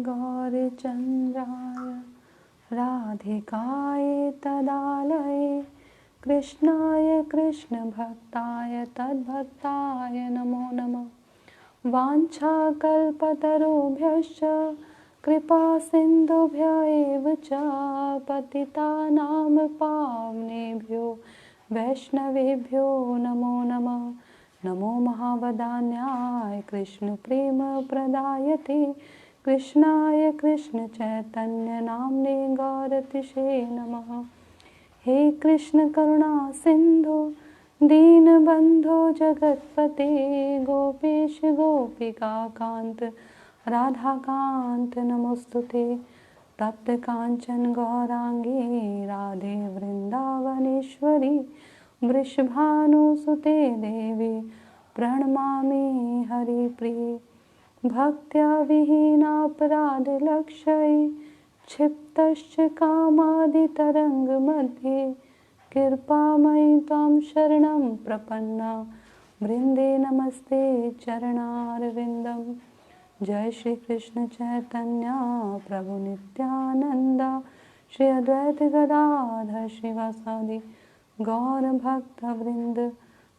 गौरचन्द्राय राधिकाय तदालये कृष्णाय कृष्णभक्ताय तद्भक्ताय नमो नमः। वाञ्छाकल्पतरुभ्यश्च कृपा सिन्धुभ्य एव च पतितानां पावनेभ्यो वैष्णवेभ्यो नमो नमः। नमो महावदान्याय कृष्णप्रेमप्रदायते कृष्णाय कृष्णचैतन्यनाम्ने गौरतिशे नमः। हे कृष्ण करुणा सिन्धु दीनबन्धो जगत्पते गोपेश गोपिकान्त राधाकान्त नमोस्तुते। तप्त कांचन गौरांगी राधे वृंदावनेश्वरी वृषभानुसुते देवी प्रणमामि हरिप्रिये। भक्त्या विहीनापराधलक्षये क्षिप्तश्च कामादितरङ्गमध्ये कृपामयि त्वां शरणं प्रपन्ना वृन्दे नमस्ते चरणारविन्दम्। जय श्री कृष्ण चैतन्य प्रभु नित्यानंद श्री अद्वैत गदाधर श्रीवासादि गौर भक्त वृंद।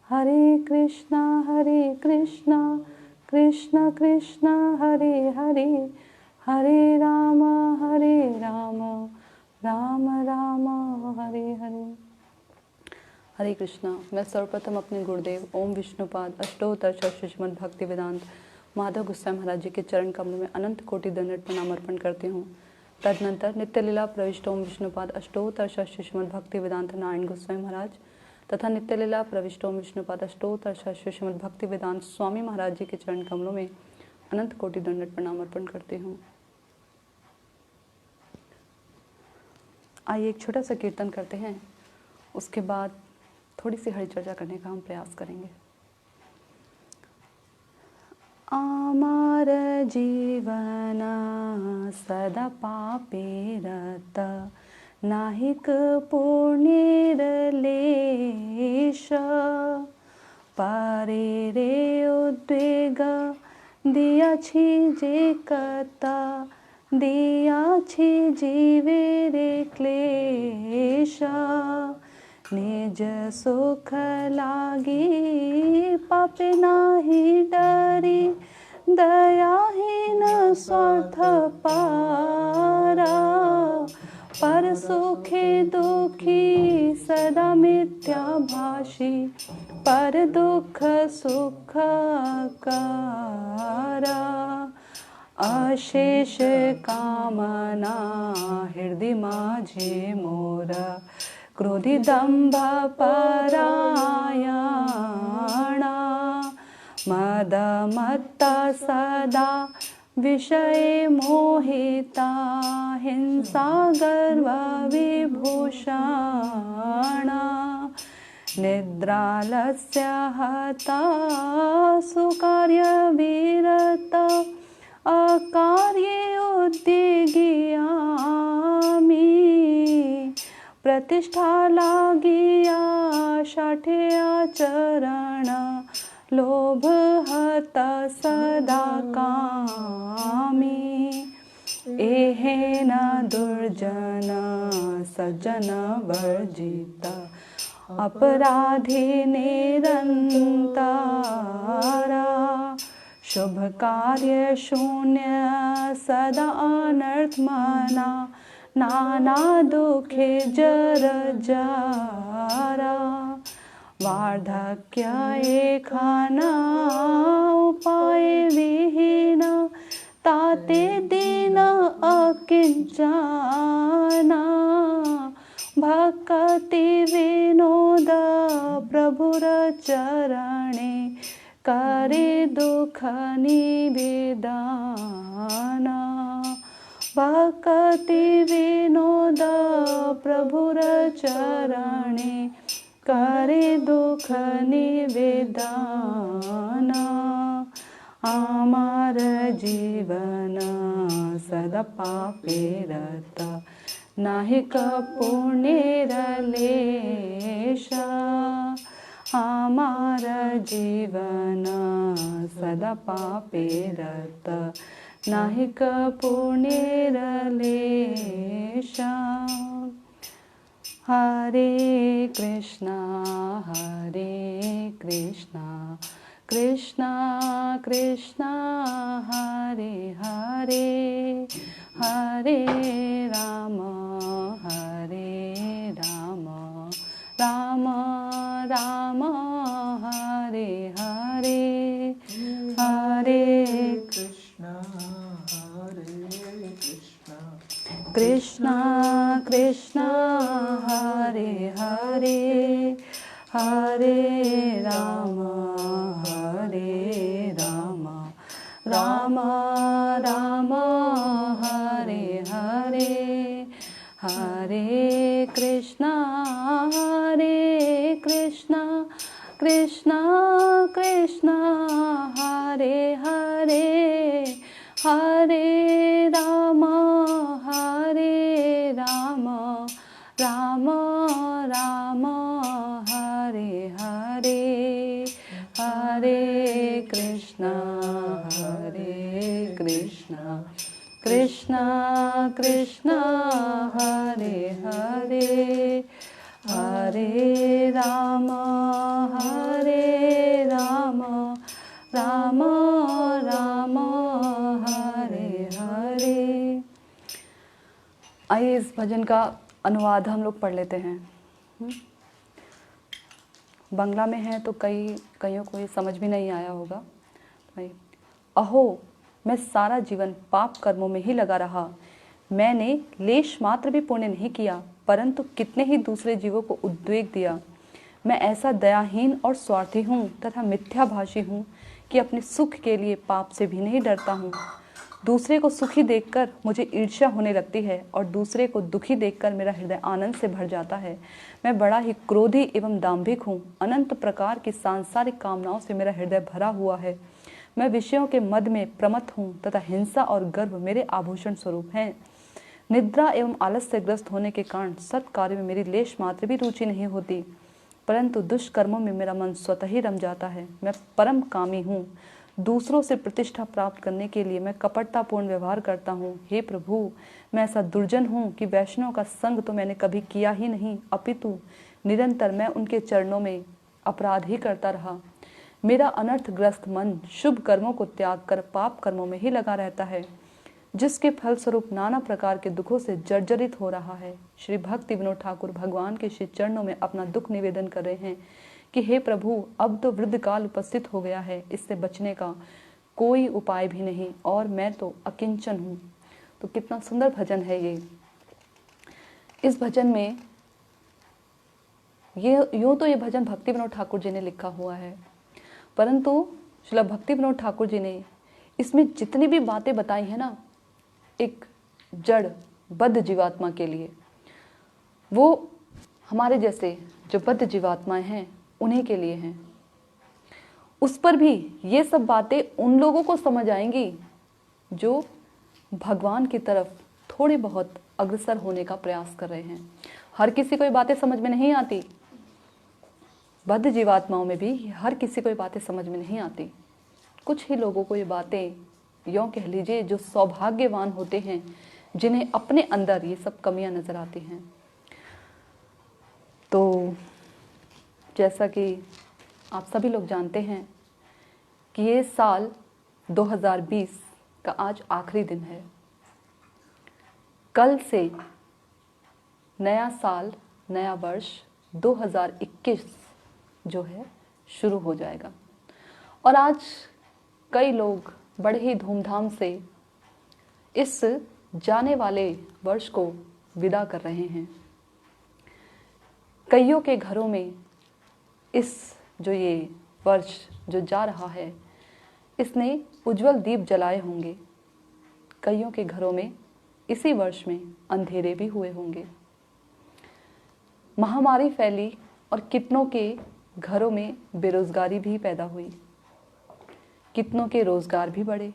हरे कृष्णा कृष्ण कृष्ण हरे हरे हरे राम राम राम हरे हरे। हरे कृष्णा। मैं सर्वप्रथम अपने गुरुदेव ओम विष्णुपाद अष्टोत्तर श्रीमद् भक्ति वेदांत माधव गोस्वामी महाराज जी के चरण कमलों में अनंत कोटि दंडवत प्रणाम अर्पण करती हूँ। तदनंतर नित्य लीला प्रविष्ट ओम विष्णुपाद अष्टोत्तर श्रीमद् भक्ति वेदांत नारायण गोस्वामी महाराज तथा नित्य लीला प्रविष्ट ओम विष्णुपाद अष्टोत्तर श्रीमद् भक्ति वेदांत स्वामी महाराज जी के चरण कमलों में अनंत कोटि दंडवत प्रणाम अर्पण करती हूँ। आइए एक छोटा सा कीर्तन करते हैं, उसके बाद थोड़ी सी हरि चर्चा करने का हम प्रयास करेंगे। आमार जीवन सदा पापे रत नाहिक पुण्येर लेश पारे रे उद्वेग दियाछि जे कता दियाछि जीवे रे क्लेश निज सुख लागी पापे नाही डरी दयाहीन स्वार्थ पारा पर सुखे दुखी सदा मिथ्या भाषी पर दुख सुख कारा अशेष कामना हृदय माझे मोरा क्रोधी दंभ परायणा मद मत्ता सदा विषय मोहिता हिंसा गर्व विभूषणा निद्रालस्य हता सुकार्य विरता अकार्ये उद्योगियामि प्रतिष्ठा लागिया षठे आचरण लोभ हता सदा कामी एहेन दुर्जन सज्जन वर्जिता अपराधी निरंतारा शुभ कार्य शून्य सदा अनर्थ मना नाना दुखे जर जारा वार्धक्य एखाना उपाय विहीन ताते दीन अकिंचना भक्ति विनोद प्रभुर चरणे करे दुख निवेदना भक्ति विनोद प्रभुर चरणे करे दुख निवेदना आमार जीवन सदा पापे रत नाहिक पुण्येर लेश आमार जीवन सदा पापे रत नाहिक पुण्यरलेशा। हरे कृष्णा कृष्णा कृष्णा हरे हरे, हरे राम राम राम हरे हरे, हरे कृष्णा कृष्णा कृष्णा हरे हरे, हरे राम राम राम हरे हरे, हरे कृष्णा कृष्णा कृष्णा हरे हरे, हरे राम राम राम हरे हरे, हरे कृष्णा कृष्णा कृष्णा हरे हरे, हरे राम राम राम हरे हरे। आइए इस भजन का अनुवाद हम लोग पढ़ लेते हैं। बांग्ला में है तो कईयों को ये समझ भी नहीं आया होगा। अहो, मैं सारा जीवन पाप कर्मों में ही लगा रहा। मैंने लेश मात्र भी पुण्य नहीं किया, परंतु कितने ही दूसरे जीवों को उद्वेग दिया। मैं ऐसा दयाहीन और स्वार्थी हूँ तथा मिथ्याभाषी हूँ कि अपने सुख के लिए पाप से भी नहीं डरता हूँ। दूसरे को सुखी देखकर मुझे ईर्ष्या होने लगती है और दूसरे को दुखी देखकर मेरा हृदय आनंद से भर जाता है। मैं बड़ा ही क्रोधी एवं दाम्भिक हूँ। अनंत प्रकार की सांसारिक कामनाओं से मेरा हृदय भरा हुआ है। मैं विषयों के मद में प्रमत्त हूँ तथा हिंसा और गर्व मेरे आभूषण स्वरूप हैं। निद्रा एवं आलस से ग्रस्त होने के कारण सत्कार्य में मेरी लेश मात्र भी रुचि नहीं होती, परंतु दुष्कर्मों में मेरा मन स्वतः ही रम जाता है। मैं परम कामी हूँ। दूसरों से प्रतिष्ठा प्राप्त करने के लिए मैं कपटतापूर्ण व्यवहार करता हूँ। हे प्रभु, मैं ऐसा दुर्जन हूँ कि वैष्णव का संग तो मैंने कभी किया ही नहीं, अपितु निरंतर मैं उनके चरणों में अपराध ही करता रहा। मेरा अनर्थग्रस्त मन शुभ कर्मों को त्याग कर पाप कर्मों में ही लगा रहता है, जिसके फलस्वरूप नाना प्रकार के दुखों से जर्जरित हो रहा है। श्री भक्ति विनोद ठाकुर भगवान के श्री चरणों में अपना दुख निवेदन कर रहे हैं कि हे प्रभु, अब तो वृद्ध काल उपस्थित हो गया है, इससे बचने का कोई उपाय भी नहीं और मैं तो अकिंचन हूँ। तो कितना सुंदर भजन है ये। इस भजन में यूँ तो ये भजन भक्ति विनोद ठाकुर जी ने लिखा हुआ है, परंतु श्रील भक्ति विनोद ठाकुर जी ने इसमें जितनी भी बातें बताई हैं ना, एक जड़ बद्ध जीवात्मा के लिए, वो हमारे जैसे जो बद्ध जीवात्माएं हैं उन्हीं के लिए हैं। उस पर भी ये सब बातें उन लोगों को समझ आएंगी जो भगवान की तरफ थोड़े बहुत अग्रसर होने का प्रयास कर रहे हैं। हर किसी को ये बातें समझ में नहीं आती। बद्ध जीवात्माओं में भी हर किसी को ये बातें समझ में नहीं आती। कुछ ही लोगों को ये बातें, यूँ कह लीजिए, जो सौभाग्यवान होते हैं, जिन्हें अपने अंदर ये सब कमियां नजर आती हैं। तो जैसा कि आप सभी लोग जानते हैं कि ये साल 2020 का आज आखिरी दिन है। कल से नया साल, नया वर्ष 2021 जो है शुरू हो जाएगा और आज कई लोग बड़े ही धूमधाम से इस जाने वाले वर्ष को विदा कर रहे हैं। कईयों के घरों में इस जो ये वर्ष जो जा रहा है, इसने उज्जवल दीप जलाए होंगे। कईयों के घरों में इसी वर्ष में अंधेरे भी हुए होंगे। महामारी फैली और कितनों के घरों में बेरोजगारी भी पैदा हुई, कितनों के रोजगार भी बढ़े।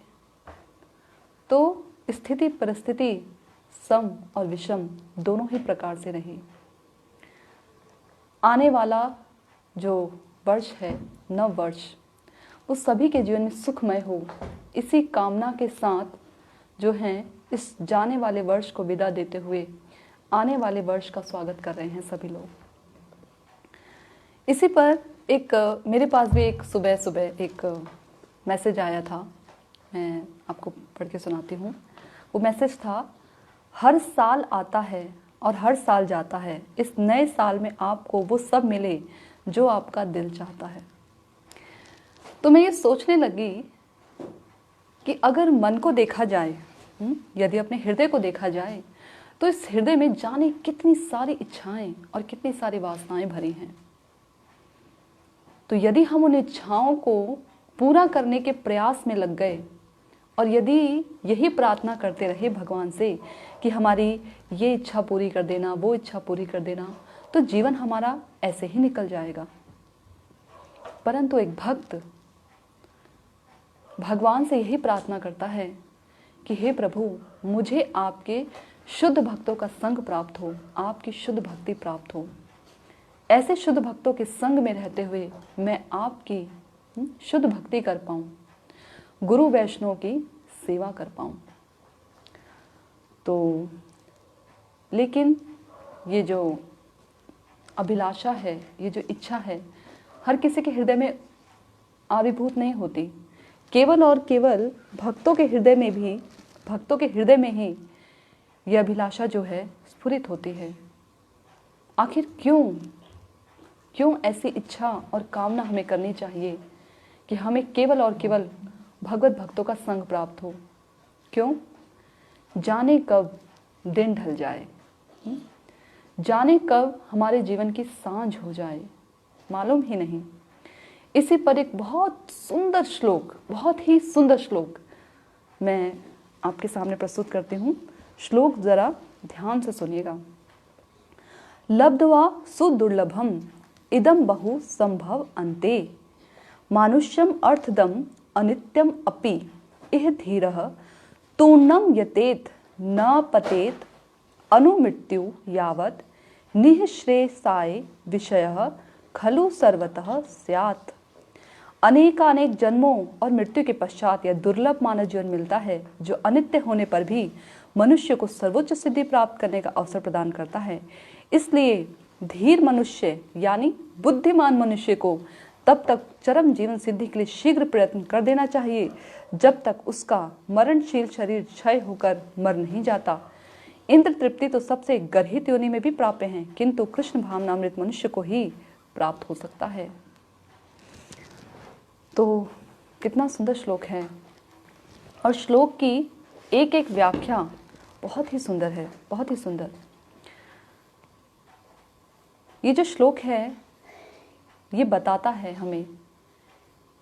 तो स्थिति परिस्थिति सम और विषम दोनों ही प्रकार से रही। आने वाला जो वर्ष है, नव वर्ष, उस सभी के जीवन में सुखमय हो, इसी कामना के साथ जो हैं इस जाने वाले वर्ष को विदा देते हुए आने वाले वर्ष का स्वागत कर रहे हैं सभी लोग। इसी पर एक मेरे पास भी एक सुबह सुबह एक मैसेज आया था, मैं आपको पढ़ के सुनाती हूँ। वो मैसेज था, हर साल आता है और हर साल जाता है, इस नए साल में आपको वो सब मिले जो आपका दिल चाहता है। तो मैं ये सोचने लगी कि अगर मन को देखा जाए, यदि अपने हृदय को देखा जाए, तो इस हृदय में जाने कितनी सारी इच्छाएं और कितनी सारी वासनाएं भरी हैं। तो यदि हम उन इच्छाओं को पूरा करने के प्रयास में लग गए और यदि यही प्रार्थना करते रहे भगवान से कि हमारी ये इच्छा पूरी कर देना, वो इच्छा पूरी कर देना, तो जीवन हमारा ऐसे ही निकल जाएगा। परंतु एक भक्त भगवान से यही प्रार्थना करता है कि हे प्रभु, मुझे आपके शुद्ध भक्तों का संग प्राप्त हो, आपकी शुद्ध भक्ति प्राप्त हो। ऐसे शुद्ध भक्तों के संग में रहते हुए मैं आपकी शुद्ध भक्ति कर पाऊँ, गुरु वैष्णव की सेवा कर पाऊँ। तो लेकिन ये जो अभिलाषा है, ये जो इच्छा है, हर किसी के हृदय में आविर्भूत नहीं होती। केवल और केवल भक्तों के हृदय में ही यह अभिलाषा जो है स्फुरित होती है। आखिर क्यों ऐसी इच्छा और कामना हमें करनी चाहिए कि हमें केवल और केवल भगवत भक्तों का संग प्राप्त हो? क्यों? जाने कब दिन ढल जाए, जाने कब हमारे जीवन की सांझ हो जाए, मालूम ही नहीं। इसी पर एक बहुत ही सुंदर श्लोक मैं आपके सामने प्रस्तुत करती हूँ। श्लोक जरा ध्यान से सुनिएगा। लब्ध्वा सुदुर्लभम इदम बहु संभव अन्ते, मानुष्यम अर्थदम अनित्यम अपि इह धीरः तूर्णम यतेत न पतेत अनुमृत्यु यावत् निःश्रेयसाय विषयः खलु सर्वतः स्यात्। अनेकानेक जन्मों और मृत्यु के पश्चात यह दुर्लभ मानव जीवन मिलता है जो अनित्य होने पर भी मनुष्य को सर्वोच्च सिद्धि प्राप्त करने का अवसर प्रदान करता है। इसलिए धीर मनुष्य यानी बुद्धिमान मनुष्य को तब तक चरम जीवन सिद्धि के लिए शीघ्र प्रयत्न कर देना चाहिए जब तक उसका मरणशील शरीर क्षय होकर मर नहीं जाता। इंद्र तृप्ति तो सबसे गर्हित योनि में भी प्राप्त है, किंतु कृष्ण भावनामृत मनुष्य को ही प्राप्त हो सकता है। तो कितना सुंदर श्लोक है, और श्लोक की एक एक व्याख्या बहुत ही सुंदर है, बहुत ही सुंदर। ये जो श्लोक है ये बताता है हमें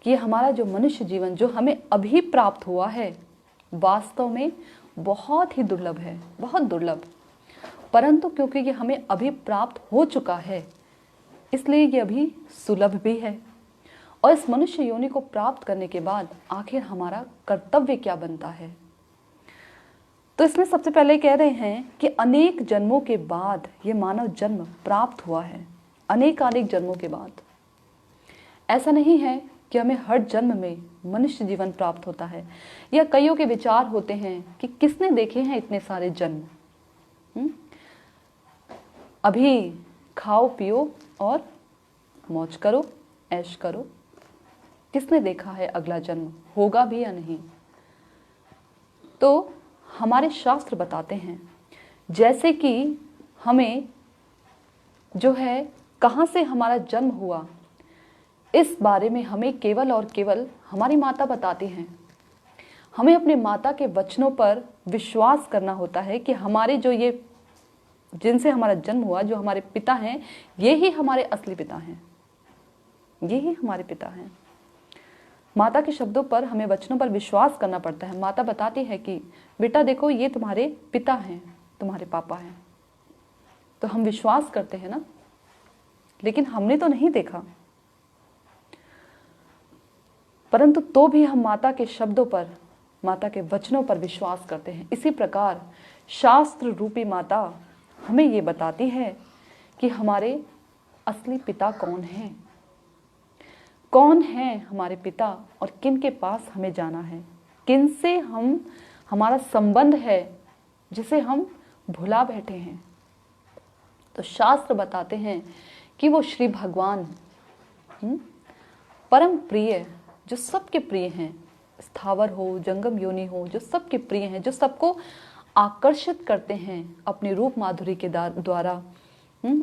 कि हमारा जो मनुष्य जीवन जो हमें अभी प्राप्त हुआ है वास्तव में बहुत ही दुर्लभ है, बहुत दुर्लभ। परंतु क्योंकि ये हमें अभी प्राप्त हो चुका है इसलिए ये अभी सुलभ भी है। और इस मनुष्य योनि को प्राप्त करने के बाद आखिर हमारा कर्तव्य क्या बनता है? तो इसमें सबसे पहले कह रहे हैं कि अनेक जन्मों के बाद ये मानव जन्म प्राप्त हुआ है, अनेकानेक जन्मों के बाद। ऐसा नहीं है कि हमें हर जन्म में मनुष्य जीवन प्राप्त होता है, या कईयों के विचार होते हैं कि किसने देखे हैं इतने सारे जन्म, अभी खाओ पियो और मौज करो, ऐश करो, किसने देखा है अगला जन्म होगा भी या नहीं? तो हमारे शास्त्र बताते हैं जैसे कि हमें जो है कहाँ से हमारा जन्म हुआ इस बारे में हमें केवल और केवल हमारी माता बताती हैं। हमें अपने माता के वचनों पर विश्वास करना होता है कि हमारे जो ये जिनसे हमारा जन्म हुआ, जो हमारे पिता हैं, ये ही हमारे असली पिता हैं, ये ही हमारे पिता हैं। माता के शब्दों पर हमें वचनों पर विश्वास करना पड़ता है। माता बताती है कि बेटा देखो ये तुम्हारे पिता हैं, तुम्हारे पापा हैं। तो हम विश्वास करते हैं ना, लेकिन हमने तो नहीं देखा, परंतु तो भी हम माता के शब्दों पर, माता के वचनों पर विश्वास करते हैं। इसी प्रकार शास्त्र रूपी माता हमें ये बताती है कि हमारे असली पिता कौन हैं, कौन है हमारे पिता और किन के पास हमें जाना है, किन से हमारा संबंध है जिसे हम भुला बैठे हैं। तो शास्त्र बताते हैं कि वो श्री भगवान परम प्रिय, जो सबके प्रिय हैं, स्थावर हो जंगम योनि हो, जो सबके प्रिय हैं, जो सबको आकर्षित करते हैं अपनी रूप माधुरी के द्वारा,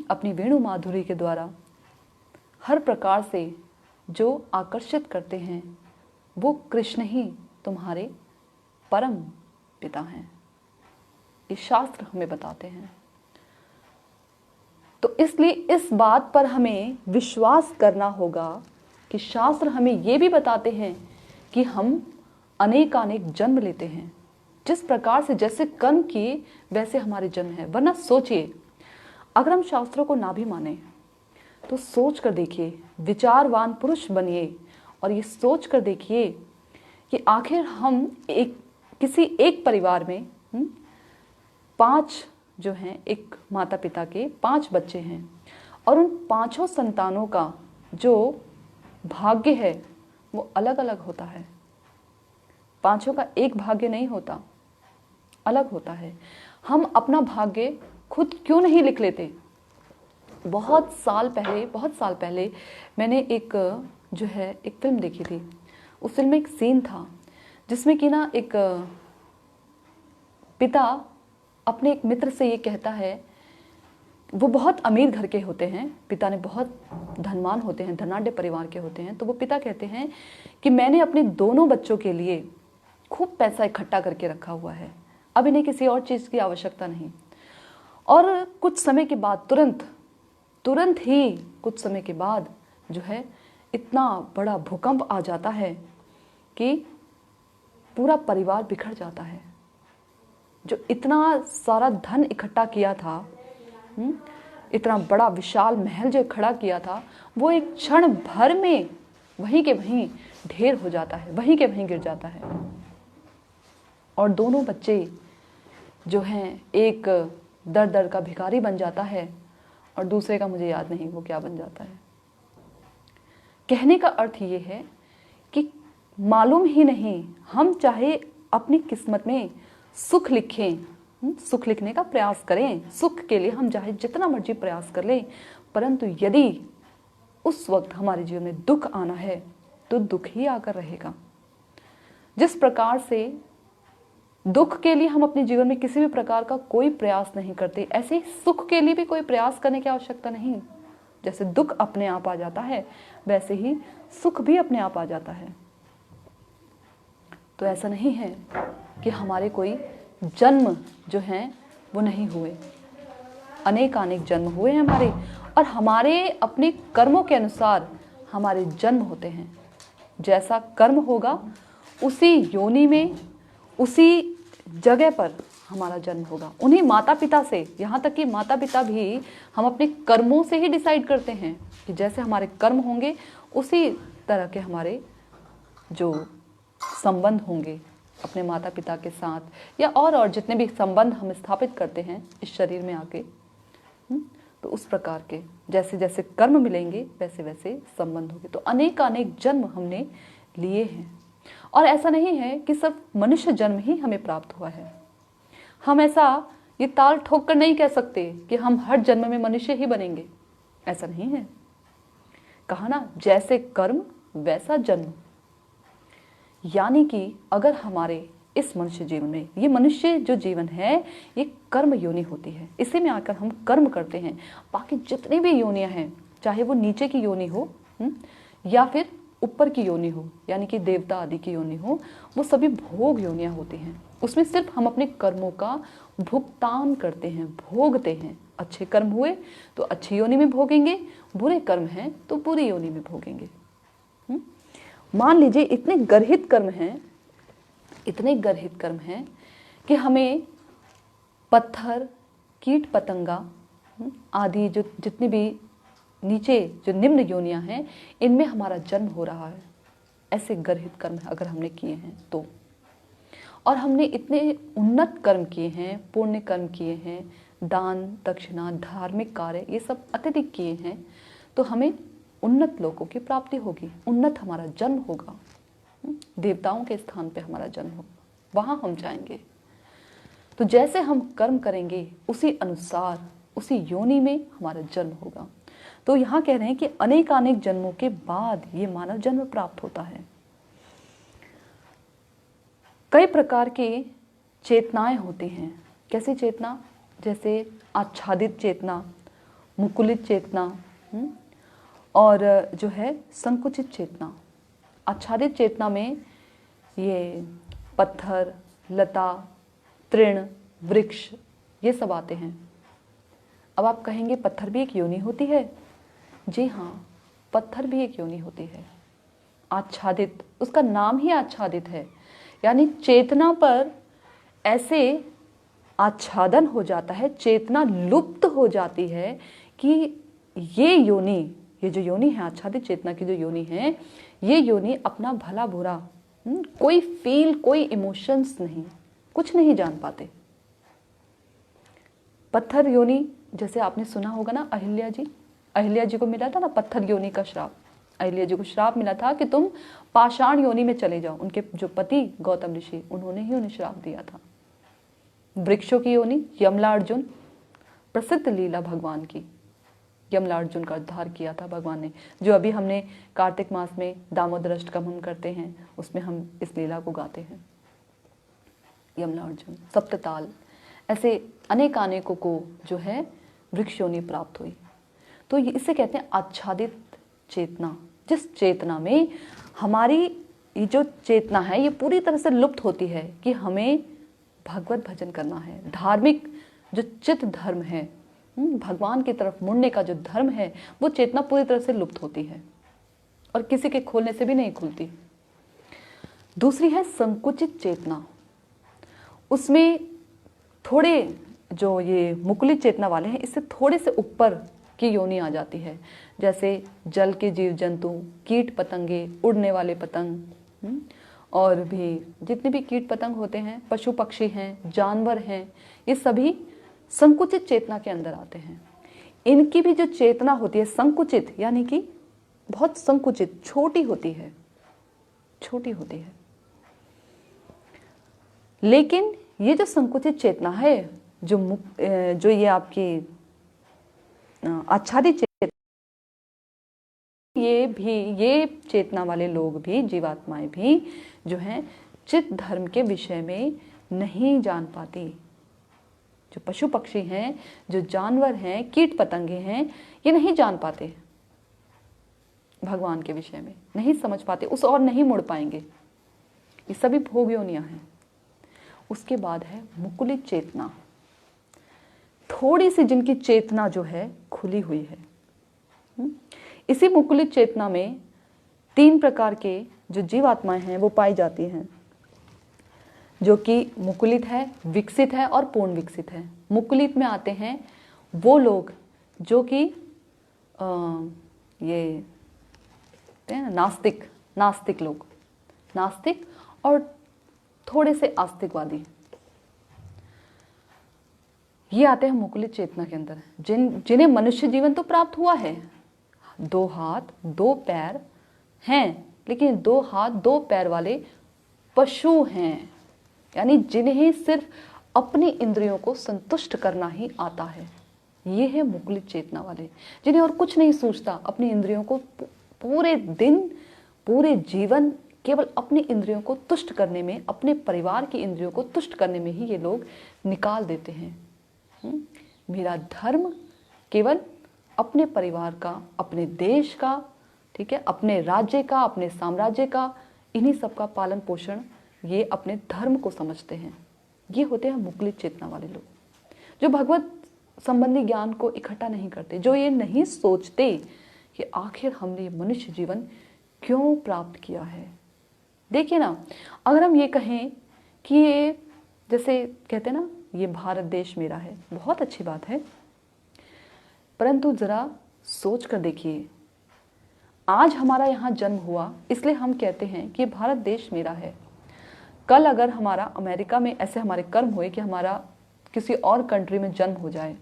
अपनी वेणु माधुरी के द्वारा, हर प्रकार से जो आकर्षित करते हैं, वो कृष्ण ही तुम्हारे परम पिता हैं। ये शास्त्र हमें बताते हैं। तो इसलिए इस बात पर हमें विश्वास करना होगा कि शास्त्र हमें ये भी बताते हैं कि हम अनेकानेक जन्म लेते हैं। जिस प्रकार से जैसे कर्म किए वैसे हमारे जन्म है। वरना सोचिए, अगर हम शास्त्रों को ना भी माने तो सोच कर देखिए, विचारवान पुरुष बनिए और ये सोच कर देखिए कि आखिर हम किसी एक परिवार में 5 जो हैं, एक माता पिता के 5 बच्चे हैं और उन 5 संतानों का जो भाग्य है वो अलग अलग होता है। 5 का एक भाग्य नहीं होता, अलग होता है। हम अपना भाग्य खुद क्यों नहीं लिख लेते? बहुत साल पहले मैंने एक फिल्म देखी थी। उस फिल्म में एक सीन था जिसमें कि ना एक पिता अपने एक मित्र से ये कहता है, वो बहुत अमीर घर के होते हैं, पिता ने बहुत धनवान होते हैं, धनाढ्य परिवार के होते हैं। तो वो पिता कहते हैं कि मैंने अपने दोनों बच्चों के लिए खूब पैसा इकट्ठा करके रखा हुआ है, अब इन्हें किसी और चीज़ की आवश्यकता नहीं। और कुछ समय के बाद तुरंत ही कुछ समय के बाद जो है इतना बड़ा भूकंप आ जाता है कि पूरा परिवार बिखर जाता है। जो इतना सारा धन इकट्ठा किया था, इतना बड़ा विशाल महल जो खड़ा किया था, वो एक क्षण भर में वहीं के वहीं ढेर हो जाता है, वहीं के वहीं गिर जाता है। और दोनों बच्चे जो हैं, एक दर दर का भिखारी बन जाता है और दूसरे का मुझे याद नहीं वो क्या बन जाता है। कहने का अर्थ ये है कि मालूम ही नहीं, हम चाहे अपनी किस्मत में सुख लिखें, सुख लिखने का प्रयास करें, सुख के लिए हम चाहे जितना मर्जी प्रयास कर लें, परंतु यदि उस वक्त हमारे जीवन में दुख आना है तो दुख ही आकर रहेगा। जिस प्रकार से दुख के लिए हम अपने जीवन में किसी भी प्रकार का कोई प्रयास नहीं करते, ऐसे ही सुख के लिए भी कोई प्रयास करने की आवश्यकता नहीं। जैसे दुख अपने आप आ जाता है, वैसे ही सुख भी अपने आप आ जाता है। तो ऐसा नहीं है कि हमारे कोई जन्म जो हैं वो नहीं हुए, अनेकानेक जन्म हुए हैं हमारे, और हमारे अपने कर्मों के अनुसार हमारे जन्म होते हैं। जैसा कर्म होगा उसी योनि में, उसी जगह पर हमारा जन्म होगा। उन्हीं माता पिता से, यहाँ तक कि माता पिता भी हम अपने कर्मों से ही डिसाइड करते हैं कि जैसे हमारे कर्म होंगे उसी तरह के हमारे जो संबंध होंगे अपने माता पिता के साथ, या और जितने भी संबंध हम स्थापित करते हैं इस शरीर में आके, तो उस प्रकार के जैसे जैसे कर्म मिलेंगे वैसे वैसे संबंध होंगे। तो अनेक अनेक जन्म हमने लिए हैं, और ऐसा नहीं है कि सिर्फ मनुष्य जन्म ही हमें प्राप्त हुआ है। हम ऐसा ये ताल ठोक कर नहीं कह सकते कि हम हर जन्म में मनुष्य ही बनेंगे, ऐसा नहीं है। कहा ना, जैसे कर्म वैसा जन्म। यानी कि अगर हमारे इस मनुष्य जीवन में, ये मनुष्य जो जीवन है ये कर्म योनि होती है, इसी में आकर हम कर्म करते हैं। बाकी जितनी भी योनियां हैं, चाहे वो नीचे की योनि हो या फिर ऊपर की योनि हो, यानी कि देवता आदि की योनि हो, वो सभी भोग योनियां होती हैं। उसमें सिर्फ हम अपने कर्मों का भुगतान करते हैं, भोगते हैं। अच्छे कर्म हुए तो अच्छी योनि में भोगेंगे, बुरे कर्म हैं तो बुरी योनि में भोगेंगे। मान लीजिए इतने गर्हित कर्म हैं कि हमें पत्थर, कीट पतंगा आदि जो जितनी भी नीचे जो निम्न योनियां हैं, इनमें हमारा जन्म हो रहा है। ऐसे गर्हित कर्म अगर हमने किए हैं तो, और हमने इतने उन्नत कर्म किए हैं, पुण्य कर्म किए हैं, दान दक्षिणा धार्मिक कार्य ये सब अत्यधिक किए हैं, तो हमें उन्नत लोकों की प्राप्ति होगी, उन्नत हमारा जन्म होगा, देवताओं के स्थान पे हमारा जन्म होगा। वहाँ हम जाएंगे। तो जैसे हम कर्म करेंगे उसी अनुसार उसी योनि में हमारा जन्म होगा। तो यहाँ कह रहे हैं कि अनेकानेक जन्मों के बाद ये मानव जन्म प्राप्त होता है। कई प्रकार के चेतनाएं होती हैं। कैसी चेतना? जैसे आच्छादित चेतना, मुकुलित चेतना और जो है संकुचित चेतना। आच्छादित चेतना में ये पत्थर, लता, तृण, वृक्ष ये सब आते हैं। अब आप कहेंगे पत्थर भी एक योनि होती है? जी हाँ, पत्थर भी एक योनि होती है। आच्छादित, उसका नाम ही आच्छादित है, यानी चेतना पर ऐसे आच्छादन हो जाता है, चेतना लुप्त हो जाती है कि ये योनि, ये जो योनि है, आच्छादित चेतना की जो योनि है, ये योनि अपना भला बुरा कोई फील, कोई इमोशंस नहीं, कुछ नहीं जान पाते। पत्थर योनि, जैसे आपने सुना होगा ना, अहिल्या जी को मिला था ना पत्थर योनि का श्राप। अहिल्या जी को श्राप मिला था कि तुम पाषाण योनि में चले जाओ। उनके जो पति गौतम ऋषि, उन्होंने ही उन्हें श्राप दिया था। वृक्षों की योनि, यमलार्जुन, प्रसिद्ध लीला भगवान की, यमलार्जुन का उद्धार किया था भगवान ने, जो अभी हमने कार्तिक मास में दामोदर अष्टकम हम करते हैं, उसमें हम इस लीला को गाते हैं। यमलार्जुन, सप्तताल, ऐसे अनेकानेकों को जो है वृक्ष योनि प्राप्त हुई। तो इसे कहते हैं आच्छादित चेतना। जिस चेतना में हमारी ये जो चेतना है ये पूरी तरह से लुप्त होती है कि हमें भगवत भजन करना है, धार्मिक जो चित्त धर्म है, भगवान की तरफ मुड़ने का जो धर्म है, वो चेतना पूरी तरह से लुप्त होती है और किसी के खोलने से भी नहीं खुलती। दूसरी है संकुचित चेतना। उसमें थोड़े जो ये मुकुलित चेतना वाले हैं, इससे थोड़े से ऊपर की योनि आ जाती है। जैसे जल के जीव जंतु, कीट पतंगे, उड़ने वाले पतंग, और भी जितने भी कीट पतंग होते हैं, पशु पक्षी हैं, जानवर हैं, ये सभी संकुचित चेतना के अंदर आते हैं। इनकी भी जो चेतना होती है संकुचित, यानी कि बहुत संकुचित, छोटी होती है, छोटी होती है। लेकिन ये जो संकुचित चेतना है, जो ये आपकी आच्छादित चेतना, ये चेतना वाले लोग भी, जीवात्माएं भी जो हैं चित्त धर्म के विषय में नहीं जान पाती। जो पशु पक्षी हैं, जो जानवर हैं, कीट पतंगे हैं, ये नहीं जान पाते भगवान के विषय में, नहीं समझ पाते, उस और नहीं मुड़ पाएंगे। ये सभी भोग योनियां हैं। उसके बाद है मुकुलित चेतना, थोड़ी सी जिनकी चेतना जो है खुली हुई है। इसी मुकुलित चेतना में 3 प्रकार के जो जीवात्माएं हैं वो पाई जाती हैं, जो कि मुकुलित है, विकसित है और पूर्ण विकसित है। मुकुलित में आते हैं वो लोग जो कि ये नास्तिक लोग, नास्तिक और थोड़े से आस्तिकवादी, ये आते हैं मुकुलित चेतना के अंदर। जिन्हें मनुष्य जीवन तो प्राप्त हुआ है, 2 हाथ 2 पैर हैं, लेकिन 2 हाथ 2 पैर वाले पशु हैं, यानी जिन्हें सिर्फ अपनी इंद्रियों को संतुष्ट करना ही आता है। ये है मुकुलित चेतना वाले, जिन्हें और कुछ नहीं सूझता, अपनी इंद्रियों को पूरे दिन पूरे जीवन केवल अपनी इंद्रियों को तुष्ट करने में, अपने परिवार की इंद्रियों को तुष्ट करने में ही ये लोग निकाल देते हैं। मेरा धर्म केवल अपने परिवार का, अपने देश का, ठीक है, अपने राज्य का, अपने साम्राज्य का, इन्हीं सब का पालन पोषण ये अपने धर्म को समझते हैं। ये होते हैं मुकुलित चेतना वाले लोग, जो भगवत संबंधी ज्ञान को इकट्ठा नहीं करते, जो ये नहीं सोचते कि आखिर हमने ये मनुष्य जीवन क्यों प्राप्त किया है। देखिए ना, अगर हम ये कहें कि ये, जैसे कहते हैं ना, ये भारत देश मेरा है, बहुत अच्छी बात है, परंतु जरा सोच कर देखिए, आज हमारा यहाँ जन्म हुआ इसलिए हम कहते हैं कि भारत देश मेरा है। कल अगर हमारा अमेरिका में ऐसे हमारे कर्म हुए कि हमारा किसी और कंट्री में जन्म हो जाए,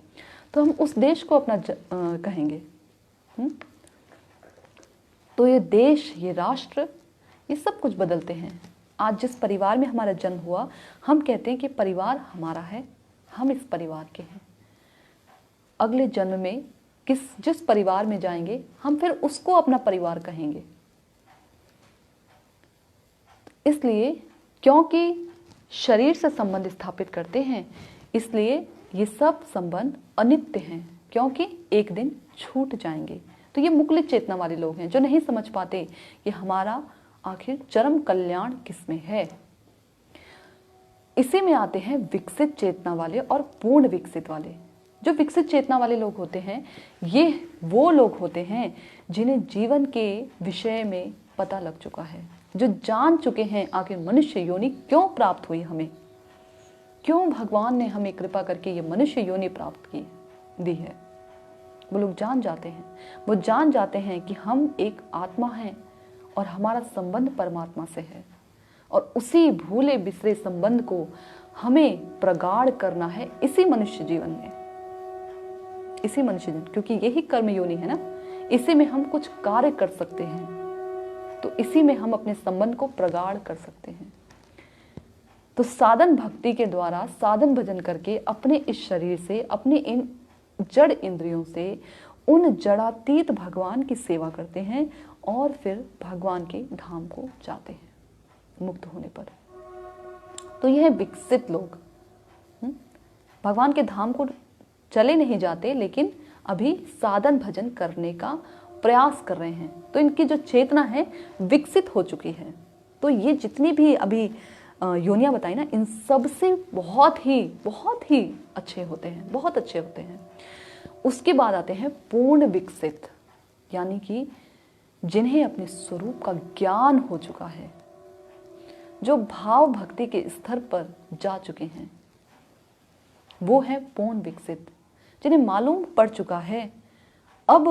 तो हम उस देश को अपना कहेंगे। तो ये देश, ये राष्ट्र, ये सब कुछ बदलते हैं, आज जिस परिवार में हमारा जन्म हुआ, हम कहते हैं कि परिवार हमारा है, हम इस परिवार के हैं। अगले जन्म में जिस परिवार में जाएंगे, हम फिर उसको अपना परिवार कहेंगे। इसलिए क्योंकि शरीर से संबंध स्थापित करते हैं, इसलिए ये सब संबंध अनित्य हैं, क्योंकि एक दिन छूट जाएंगे। तो ये मुक्लित चेतना वाले लोग हैं जो नहीं समझ पाते कि हमारा आखिर चरम कल्याण किसमें है। इसी में आते हैं विकसित चेतना वाले और पूर्ण विकसित वाले। जो विकसित चेतना वाले लोग होते हैं, ये वो लोग होते हैं जिन्हें जीवन के विषय में पता लग चुका है, जो जान चुके हैं आखिर मनुष्य योनि क्यों प्राप्त हुई हमें, क्यों भगवान ने हमें कृपा करके ये मनुष्य योनि प्राप्त दी है। वो लोग जान जाते हैं, वो जान जाते हैं कि हम एक आत्मा हैं और हमारा संबंध परमात्मा से है, और उसी भूले बिसरे संबंध को हमें प्रगाढ़ करना है इसी मनुष्य जीवन में, इसी मनुष्य जीवन, क्योंकि यही कर्म योनि है ना, इसी में हम कुछ कार्य कर सकते हैं, तो इसी में हम अपने संबंध को प्रगाढ़ कर सकते हैं। तो साधन भक्ति के द्वारा साधन भजन करके अपने इस शरीर से, अपने इन जड़ इंद्रियों से उन जड़ातीत भगवान की सेवा करते हैं और फिर भगवान के धाम को जाते हैं मुक्त होने पर। तो यह विकसित लोग भगवान के धाम को चले नहीं जाते, लेकिन अभी साधन भजन करने का प्रयास कर रहे हैं। तो इनकी जो चेतना है विकसित हो चुकी है। तो ये जितनी भी अभी योनियां बताई ना, इन सब से बहुत ही अच्छे होते हैं, बहुत अच्छे होते हैं। उसके बाद आते हैं पूर्ण विकसित, यानी कि जिन्हें अपने स्वरूप का ज्ञान हो चुका है, जो भाव भक्ति के स्तर पर जा चुके हैं, वो है पूर्ण विकसित, जिन्हें मालूम पड़ चुका है, अब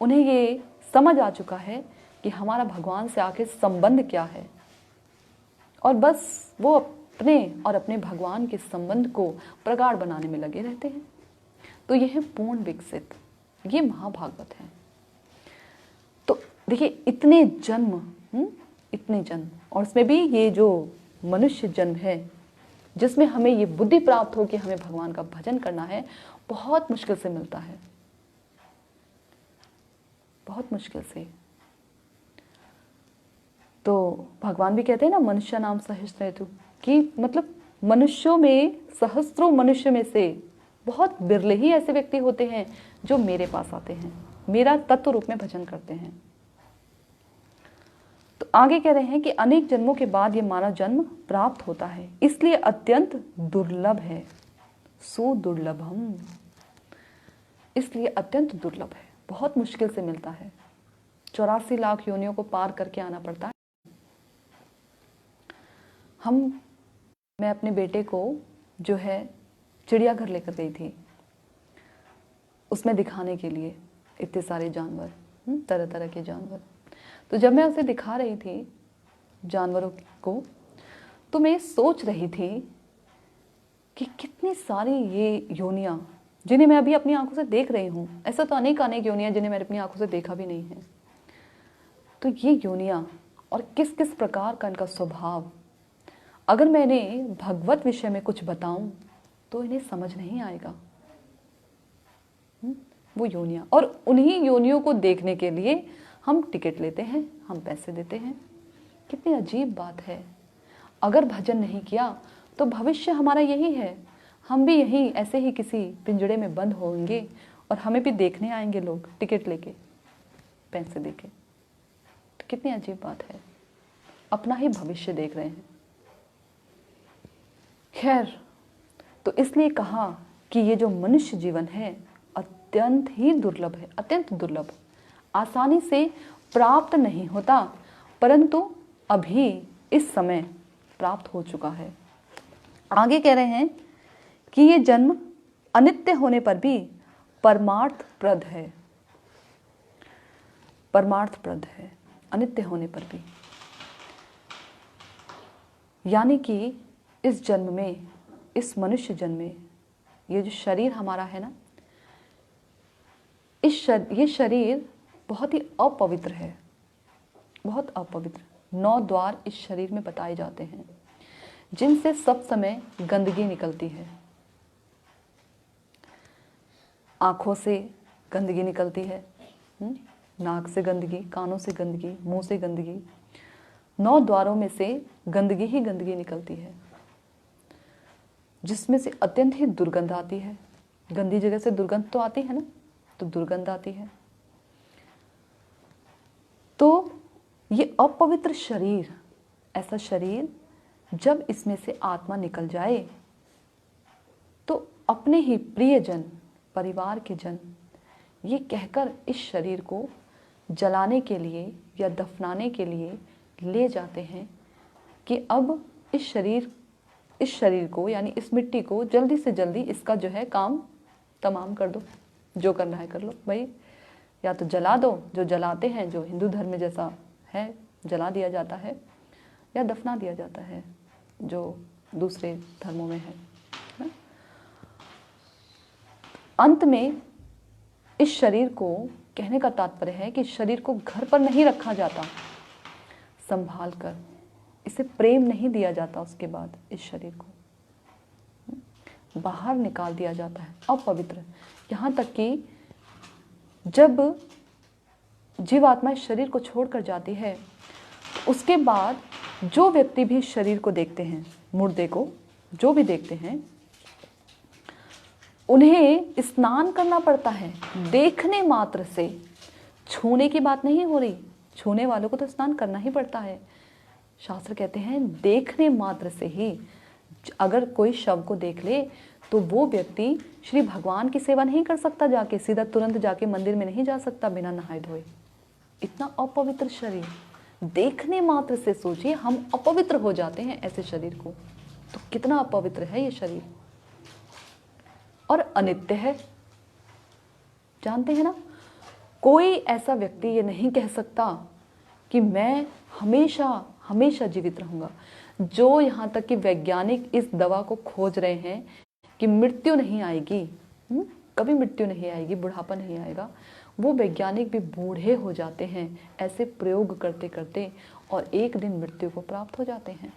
उन्हें ये समझ आ चुका है कि हमारा भगवान से आखिर संबंध क्या है, और बस वो अपने और अपने भगवान के संबंध को प्रगाढ़ बनाने में लगे रहते हैं। तो यह है पूर्ण विकसित, ये महाभागवत है। तो देखिए इतने जन्म और उसमें भी ये जो मनुष्य जन्म है जिसमें हमें ये बुद्धि प्राप्त हो कि हमें भगवान का भजन करना है, बहुत मुश्किल से मिलता है, बहुत मुश्किल से। तो भगवान भी कहते हैं ना, मनुष्य नाम सहस्रेतु, कि मतलब मनुष्यों में, सहस्त्रों मनुष्य में से बहुत बिरले ही ऐसे व्यक्ति होते हैं जो मेरे पास आते हैं, मेरा तत्व रूप में भजन करते हैं। तो आगे कह रहे हैं कि अनेक जन्मों के बाद ये मानव जन्म प्राप्त होता है, इसलिए अत्यंत दुर्लभ है, सुदुर्लभम, इसलिए अत्यंत दुर्लभ है, बहुत मुश्किल से मिलता है। 84 लाख योनियों को पार करके आना पड़ता है। मैं अपने बेटे को जो है चिड़ियाघर लेकर गई थी, उसमें दिखाने के लिए इतने सारे जानवर, तरह तरह के जानवर। तो जब मैं उसे दिखा रही थी जानवरों को, तो मैं सोच रही थी कि कितनी सारी ये योनियां जिन्हें मैं अभी अपनी आंखों से देख रही हूँ, ऐसा तो अनेक योनियां जिन्हें मैंने अपनी आंखों से देखा भी नहीं है। तो ये योनियां और किस किस प्रकार का इनका स्वभाव, अगर मैंने भगवत विषय में कुछ बताऊं तो इन्हें समझ नहीं आएगा। वो योनियां, और उन्हीं योनियों को देखने के लिए हम टिकट लेते हैं, हम पैसे देते हैं। कितनी अजीब बात है। अगर भजन नहीं किया तो भविष्य हमारा यही है, हम भी यही ऐसे ही किसी पिंजड़े में बंद होंगे और हमें भी देखने आएंगे लोग टिकट लेके, पैसे देके। तो कितनी अजीब बात है, अपना ही भविष्य देख रहे हैं। खैर, तो इसलिए कहा कि ये जो मनुष्य जीवन है अत्यंत ही दुर्लभ है, अत्यंत दुर्लभ, आसानी से प्राप्त नहीं होता, परंतु अभी इस समय प्राप्त हो चुका है। आगे कह रहे हैं कि ये जन्म अनित्य होने पर भी परमार्थप्रद है, परमार्थप्रद है, अनित्य होने पर भी। यानी कि इस जन्म में, इस मनुष्य जन्म में, ये जो शरीर हमारा है ना, ये शरीर बहुत ही अपवित्र है, बहुत अपवित्र। 9 द्वार इस शरीर में बताए जाते हैं, जिनसे सब समय गंदगी निकलती है। आँखों से गंदगी निकलती है, नाक से गंदगी, कानों से गंदगी, मुंह से गंदगी। 9 द्वारों में से गंदगी ही गंदगी निकलती है, जिसमें से अत्यंत ही दुर्गंध आती है। गंदी जगह से दुर्गंध तो आती है ना, तो दुर्गंध आती है। तो ये अपवित्र शरीर, ऐसा शरीर जब इसमें से आत्मा निकल जाए तो अपने ही प्रियजन, परिवार के जन ये कहकर इस शरीर को जलाने के लिए या दफनाने के लिए ले जाते हैं कि अब इस शरीर को यानी इस मिट्टी को जल्दी से जल्दी इसका जो है काम तमाम कर दो, जो करना है कर लो भाई। या तो जला दो, जो जलाते हैं, जो हिंदू धर्म में जैसा है जला दिया जाता है, या दफना दिया जाता है जो दूसरे धर्मों में है ना? अंत में इस शरीर को, कहने का तात्पर्य है कि शरीर को घर पर नहीं रखा जाता संभाल कर, इसे प्रेम नहीं दिया जाता। उसके बाद इस शरीर को बाहर निकाल दिया जाता है अपवित्र। यहाँ तक कि जब जीवात्मा इस शरीर को छोड़कर जाती है, उसके बाद जो व्यक्ति भी इस शरीर को देखते हैं, मुर्दे को जो भी देखते हैं, उन्हें स्नान करना पड़ता है। देखने मात्र से, छूने की बात नहीं हो रही, छूने वालों को तो स्नान करना ही पड़ता है। शास्त्र कहते हैं देखने मात्र से ही, अगर कोई शव को देख ले तो वो व्यक्ति श्री भगवान की सेवा नहीं कर सकता, जाके सीधा तुरंत जाके मंदिर में नहीं जा सकता बिना नहाए धोए। इतना अपवित्र शरीर, देखने मात्र से सोचिए हम अपवित्र हो जाते हैं ऐसे शरीर को, तो कितना अपवित्र है ये शरीर। और अनित्य है, जानते हैं ना, कोई ऐसा व्यक्ति ये नहीं कह सकता कि मैं हमेशा हमेशा जीवित रहूंगा। जो यहाँ तक कि वैज्ञानिक इस दवा को खोज रहे हैं कि मृत्यु नहीं आएगी, कभी मृत्यु नहीं आएगी, बुढ़ापा नहीं आएगा, वो वैज्ञानिक भी बूढ़े हो जाते हैं ऐसे प्रयोग करते करते, और एक दिन मृत्यु को प्राप्त हो जाते हैं।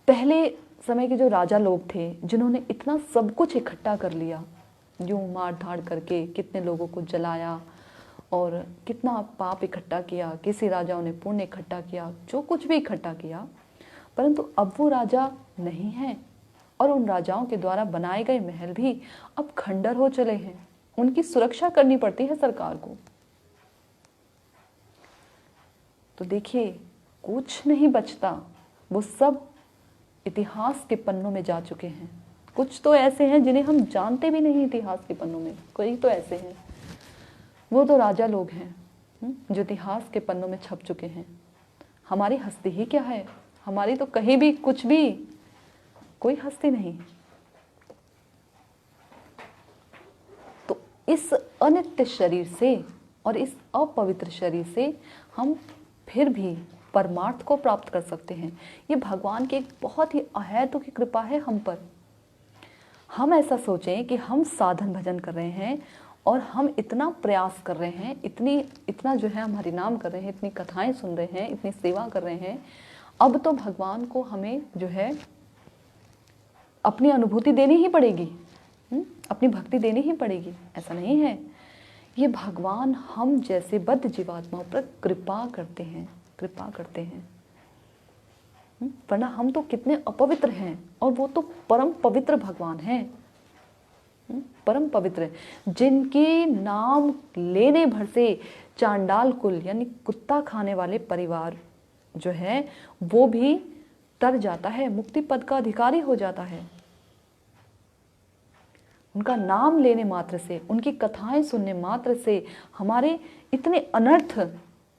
पहले समय के जो राजा लोग थे, जिन्होंने इतना सब कुछ इकट्ठा कर लिया, यूं मार धाड़ करके कितने लोगों को जलाया और कितना पाप इकट्ठा किया, किसी राजाओं ने पुण्य इकट्ठा किया, जो कुछ भी इकट्ठा किया, परंतु अब वो राजा नहीं है और उन राजाओं के द्वारा बनाए गए महल भी अब खंडर हो चले हैं। उनकी सुरक्षा करनी पड़ती है सरकार को। तो देखिए कुछ नहीं बचता, वो सब इतिहास के पन्नों में जा चुके हैं। कुछ तो ऐसे हैं जिन्हें हम जानते भी नहीं इतिहास के पन्नों में, कोई तो ऐसे हैं, वो तो राजा लोग हैं जो इतिहास के पन्नों में छप चुके हैं। हमारी हस्ती ही क्या है, हमारी तो कहीं भी कुछ भी कोई हस्ती नहीं। तो इस अनित्य शरीर से और इस अपवित्र शरीर से हम फिर भी परमार्थ को प्राप्त कर सकते हैं। ये भगवान की एक बहुत ही अहेतुकी कृपा है हम पर। हम ऐसा सोचें कि हम साधन भजन कर रहे हैं और हम इतना प्रयास कर रहे हैं, इतना जो है हम हरि नाम कर रहे हैं, इतनी कथाएं सुन रहे हैं, इतनी सेवा कर रहे हैं, अब तो भगवान को हमें जो है अपनी अनुभूति देनी ही पड़ेगी, अपनी भक्ति देनी ही पड़ेगी। ऐसा नहीं है, ये भगवान हम जैसे बद्ध जीवात्माओं पर कृपा करते हैं, कृपा करते हैं। वरना हम तो कितने अपवित्र हैं और वो तो परम पवित्र भगवान हैं, परम पवित्र, जिनके नाम लेने भर से चांडाल कुल यानी कुत्ता खाने वाले परिवार जो है वो भी तर जाता है, मुक्ति पद का अधिकारी हो जाता है। उनका नाम लेने मात्र से, उनकी कथाएं सुनने मात्र से हमारे इतने अनर्थ,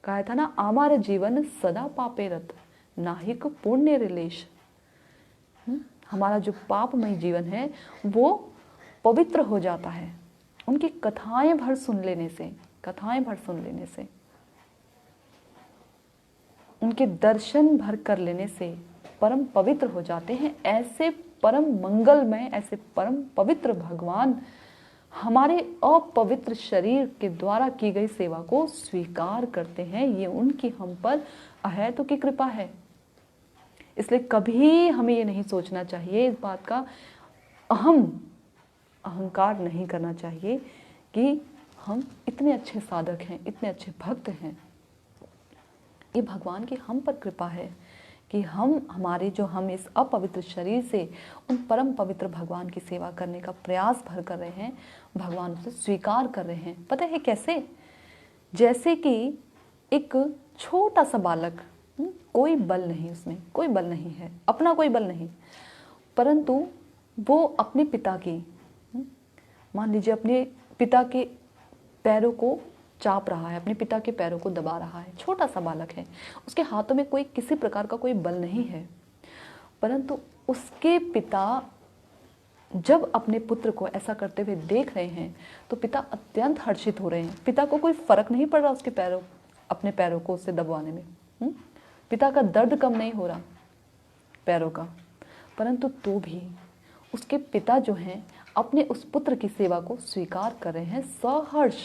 कहा था ना, आमार जीवन सदा पापेरत नाहिक पुण्य रिलेश, हमारा जो पापमय जीवन है वो पवित्र हो जाता है उनकी कथाएं भर सुन लेने से, कथाएं भर सुन लेने से, उनके दर्शन भर कर लेने से परम पवित्र हो जाते हैं। ऐसे परम मंगलमय, ऐसे परम पवित्र भगवान हमारे अपवित्र शरीर के द्वारा की गई सेवा को स्वीकार करते हैं। ये उनकी हम पर अहेतु की कृपा है। इसलिए कभी हमें ये नहीं सोचना चाहिए, इस बात का अहंकार नहीं करना चाहिए कि हम इतने अच्छे साधक हैं, इतने अच्छे भक्त हैं। ये भगवान की हम पर कृपा है कि हम इस अपवित्र शरीर से उन परम पवित्र भगवान की सेवा करने का प्रयास भर कर रहे हैं। भगवान उसे स्वीकार कर रहे हैं। पता है कैसे? जैसे कि एक छोटा सा बालक, कोई बल नहीं, उसमें कोई बल नहीं है, अपना कोई बल नहीं, परंतु वो अपने पिता की, मान लीजिए अपने पिता के पैरों को चाप रहा है, अपने पिता के पैरों को दबा रहा है। छोटा सा बालक है, उसके हाथों में कोई किसी प्रकार का कोई बल नहीं है, परंतु उसके पिता जब अपने पुत्र को ऐसा करते हुए देख रहे हैं तो पिता अत्यंत हर्षित हो रहे हैं। पिता को कोई फर्क नहीं पड़ रहा उसके अपने पैरों को उससे दबाने में। पिता का दर्द कम नहीं हो रहा पैरों का, परंतु तो भी उसके पिता जो हैं अपने उस पुत्र की सेवा को स्वीकार कर रहे हैं सहर्ष,